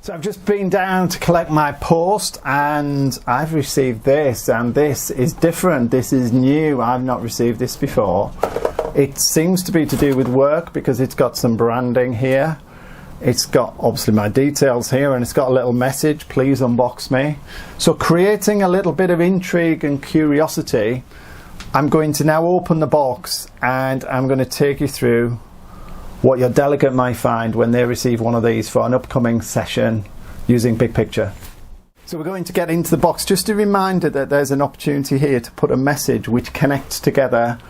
So I've just been down to collect my post and I've received this, and this is different. This is new. I've not received this before. It seems to be to do with work because it's got some branding here. It's got obviously my details here, and it's got a little message, please unbox me. So creating a little bit of intrigue and curiosity, I'm going to now open the box and I'm going to take you through what your delegate might find when they receive one of these for an upcoming session using Big Picture. So we're going to get into the box. Just a reminder that there's an opportunity here to put a message which connects together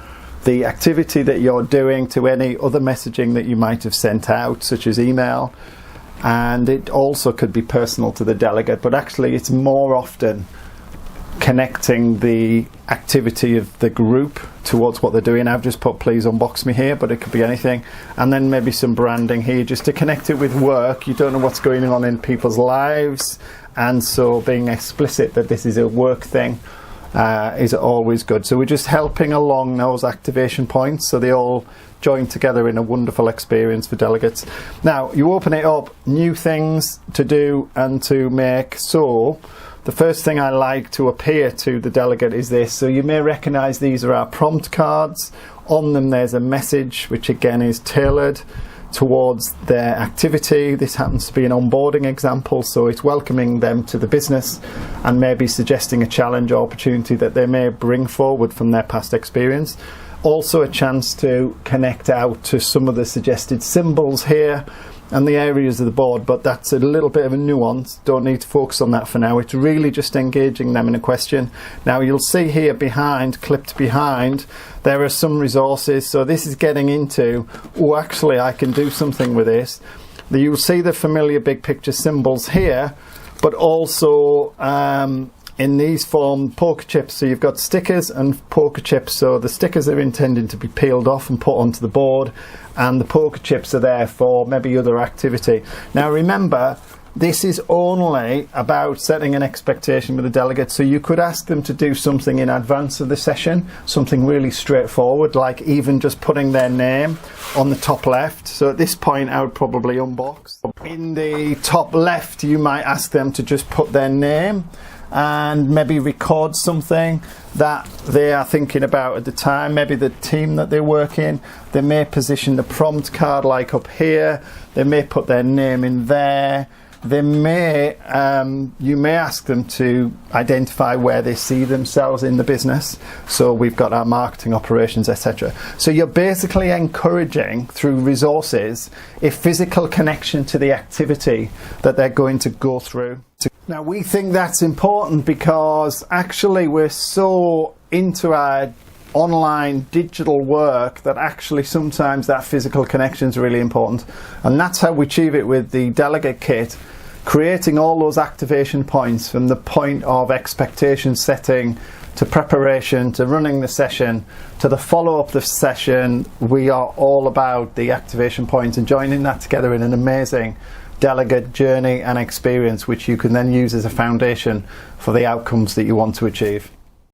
the activity that you're doing to any other messaging that you might have sent out, such as email, and it also could be personal to the delegate, but actually it's more often connecting the activity of the group towards what they're doing. I've just put please unbox me here, but it could be anything, and then maybe some branding here just to connect it with work. You don't know what's going on in people's lives, and so being explicit that this is a work thing is always good. So we're just helping along those activation points so they all join together in a wonderful experience for delegates. Now you open it up, new things to do and to make. So the first thing I like to appear to the delegate is this. So you may recognize these are our prompt cards. On them there's a message which again is tailored towards their activity. This happens to be an onboarding example, so it's welcoming them to the business and maybe suggesting a challenge or opportunity that they may bring forward from their past experience. Also a chance to connect out to some of the suggested symbols here and the areas of the board, but that's a little bit of a nuance. Don't need to focus on that for now. It's really just engaging them in a question. Now you'll see here behind, clipped behind, there are some resources. So this is getting into, oh actually I can do something with this. You'll see the familiar big picture symbols here, but also in these form poker chips. So you've got stickers and poker chips. So the stickers are intended to be peeled off and put onto the board, and the poker chips are there for maybe other activity. Now remember, this is only about setting an expectation with the delegate. So you could ask them to do something in advance of the session, something really straightforward, like even just putting their name on the top left. So at this point I would probably unbox. In the top left you might ask them to just put their name and maybe record something that they are thinking about at the time, maybe the team that they work in. They may position the prompt card like up here, they may put their name in there. They may, you may ask them to identify where they see themselves in the business. So we've got our marketing, operations, etc. So you're basically encouraging through resources a physical connection to the activity that they're going to go through. Now we think that's important because actually we're so into our online digital work that actually sometimes that physical connection is really important, and that's how we achieve it with the Delegate Kit, creating all those activation points from the point of expectation setting to preparation to running the session to the follow-up of the session. We are all about the activation points and joining that together in an amazing delegate journey and experience which you can then use as a foundation for the outcomes that you want to achieve.